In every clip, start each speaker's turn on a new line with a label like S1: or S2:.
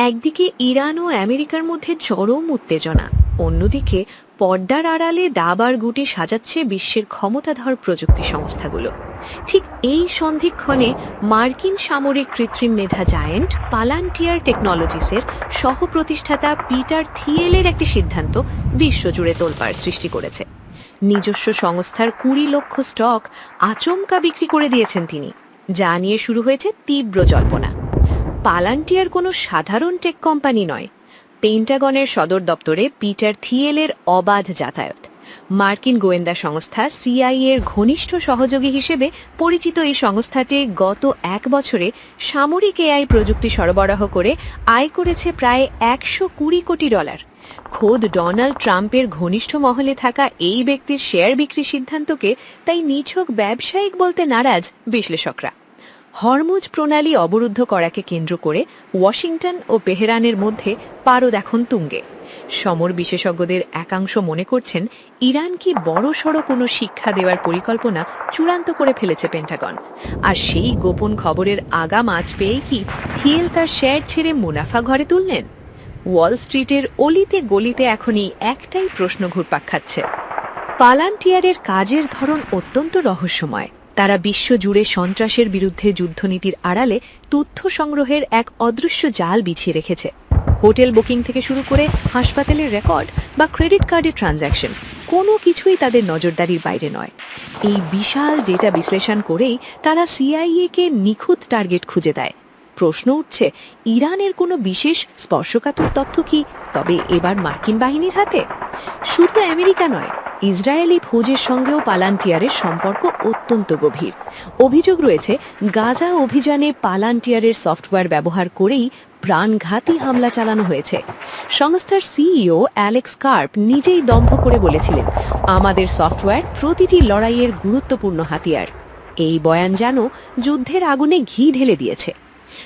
S1: একদিকে ইরান ও আমেরিকার মধ্যে চরম উত্তেজনা, অন্যদিকে পর্দার আড়ালে দাবার গুটি সাজাচ্ছে বিশ্বের ক্ষমতাধর প্রযুক্তি সংস্থাগুলো। ঠিক এই সন্ধিক্ষণে মার্কিন সামরিক কৃত্রিম মেধা জায়েন্ট পালান্টিয়ার টেকনোলজিসের সহ-প্রতিষ্ঠাতা পিটার থিয়েলের একটি সিদ্ধান্ত বিশ্বজুড়ে তোলপাড় সৃষ্টি করেছে। নিজস্ব সংস্থার ২০ লক্ষ স্টক আচমকা বিক্রি করে দিয়েছেন তিনি, যা নিয়ে শুরু হয়েছে তীব্র জল্পনা। পালান্টিয়ার কোনো সাধারণ টেক কোম্পানি নয়। পেন্টাগনের সদর দপ্তরে পিটার থিয়েলের অবাধ যাতায়াত, মার্কিন গোয়েন্দা সংস্থা সিআইএর ঘনিষ্ঠ সহযোগী হিসেবে পরিচিত এই সংস্থাটি গত ১ বছরে সামরিক এআই প্রযুক্তি সরবরাহ করে আয় করেছে প্রায় $১২০ কোটি। খোদ ডোনাল্ড ট্রাম্পের ঘনিষ্ঠ মহলে থাকা এই ব্যক্তির শেয়ার বিক্রির সিদ্ধান্তকে তাই নিছক ব্যবসায়িক বলতে নারাজ বিশ্লেষকরা। হরমুজ প্রণালী অবরুদ্ধ করাকে কেন্দ্র করে ওয়াশিংটন ও তেহরানের মধ্যে পারদ এখন তুঙ্গে। সমর বিশেষজ্ঞদের একাংশ মনে করছেন, ইরান কি বড়সড় কোনো শিক্ষা দেওয়ার পরিকল্পনা চূড়ান্ত করে ফেলেছে পেন্টাগন। আর সেই গোপন খবরের আগাম আঁচ পেয়েই কি থিয়েল তার শেয়ার ছেড়ে মুনাফা ঘরে তুললেন? ওয়াল স্ট্রিটের অলিতে গলিতে এখনই একটাই প্রশ্ন ঘুরপাক খাচ্ছে। পালান্টিয়ারের কাজের ধরন অত্যন্ত রহস্যময়। তারা বিশ্বজুড়ে সন্ত্রাসের বিরুদ্ধে যুদ্ধনীতির আড়ালে তথ্য সংগ্রহের এক অদৃশ্য জাল বিছিয়ে রেখেছে। হোটেল বুকিং থেকে শুরু করে হাসপাতালের রেকর্ড বা ক্রেডিট কার্ডের ট্রানজ্যাকশন, কোনো কিছুই তাদের নজরদারির বাইরে নয়। এই বিশাল ডেটা বিশ্লেষণ করেই তারা সিআইএ-কে নিখুঁত টার্গেট খুঁজে দেয়। প্রশ্ন উঠছে, ইরানের কোনো বিশেষ স্পর্শকাতর তথ্য কি তবে এবার মার্কিন বাহিনীর হাতে? শুধু আমেরিকা নয়, ইসরায়েলি ফৌজের সঙ্গেও পালান্টিয়ারের সম্পর্ক অত্যন্ত গভীর। অভিযোগ রয়েছে, গাজা অভিযানে পালান্টিয়ারের সফটওয়্যার ব্যবহার করেই প্রাণঘাতী হামলা চালানো হয়েছে। সংস্থার সিইও অ্যালেক্স কার্প নিজেই দম্ভ করে বলেছিলেন, আমাদের সফটওয়্যার প্রতিটি লড়াইয়ের গুরুত্বপূর্ণ হাতিয়ার। এই বয়ান যেন যুদ্ধের আগুনে ঘি ঢেলে দিয়েছে।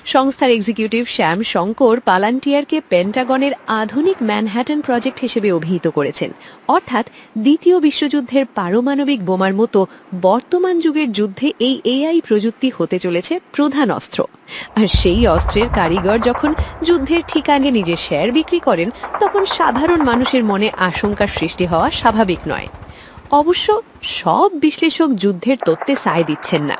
S1: সংস্থার এক্সিকিউটিভ শ্যাম শঙ্কর পালান্টিয়ারকে পেন্টাগনের আধুনিক ম্যানহ্যাটন প্রজেক্ট হিসেবে অভিহিত করেছেন, অর্থাৎ দ্বিতীয় বিশ্বযুদ্ধের পারমাণবিক বোমার মতো বর্তমান যুগের যুদ্ধে এই এআই প্রযুক্তি হতে চলেছে প্রধান অস্ত্র। আর সেই অস্ত্রের কারিগর যখন যুদ্ধের ঠিক আগে নিজের শেয়ার বিক্রি করেন, তখন সাধারণ মানুষের মনে আশঙ্কার সৃষ্টি হওয়া স্বাভাবিক নয়। অবশ্য সব বিশ্লেষক যুদ্ধের তত্ত্বে সায় দিচ্ছেন না।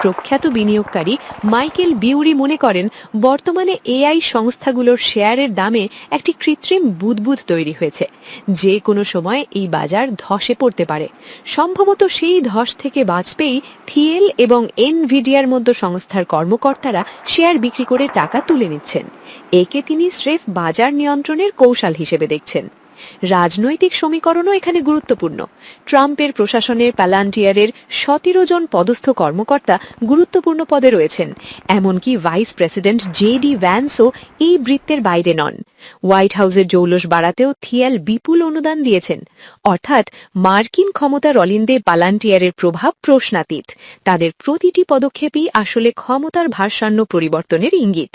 S1: প্রখ্যাত বিনিয়োগকারী মাইকেল বিউরি মনে করেন, বর্তমানে এআই সংস্থাগুলোর শেয়ারের দামে একটি কৃত্রিম বুদবুদ তৈরি হয়েছে। যে কোনো সময় এই বাজার ধসে পড়তে পারে। সম্ভবত সেই ধস থেকে বাঁচতেই থিয়েল এবং এনভিডিয়ার মতো সংস্থার কর্মকর্তারা শেয়ার বিক্রি করে টাকা তুলে নিচ্ছেন। একে তিনি স্রেফ বাজার নিয়ন্ত্রণের কৌশল হিসেবে দেখছেন। রাজনৈতিক সমীকরণও এখানে গুরুত্বপূর্ণ। ট্রাম্পের প্রশাসনের পালান্টিয়ারের ১৭ জন পদস্থ কর্মকর্তা গুরুত্বপূর্ণ পদে রয়েছেন। এমনকি ভাইস প্রেসিডেন্ট জেডি ভ্যান্সও এই বৃত্তের বাইরে নন। হোয়াইট হাউসের জৌলস বাড়াতেও থিয়েল বিপুল অনুদান দিয়েছেন। অর্থাৎ মার্কিন ক্ষমতার অলিন্দে পালান্টিয়ারের প্রভাব প্রশ্নাতীত। তাদের প্রতিটি পদক্ষেপই আসলে ক্ষমতার ভারসাম্য পরিবর্তনের ইঙ্গিত।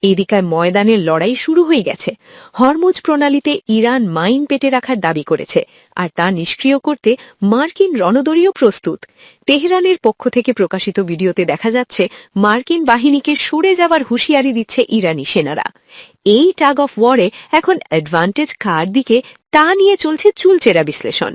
S1: এদিকে ময়দানের লড়াই শুরু হয়ে গেছে। হরমুজ প্রণালীতে ইরান মাইন পেটে রাখার দাবি করেছে, আর তা নিষ্ক্রিয় করতে মার্কিন রণদলীয় প্রস্তুত। তেহরানের পক্ষ থেকে প্রকাশিত ভিডিওতে দেখা যাচ্ছে, মার্কিন বাহিনীকে সরে যাওয়ার হুঁশিয়ারি দিচ্ছে ইরানি সেনারা। এই টাগ অফ ওয়ারে এখন অ্যাডভান্টেজ কার দিকে তা নিয়ে চলছে চুলচেরা বিশ্লেষণ।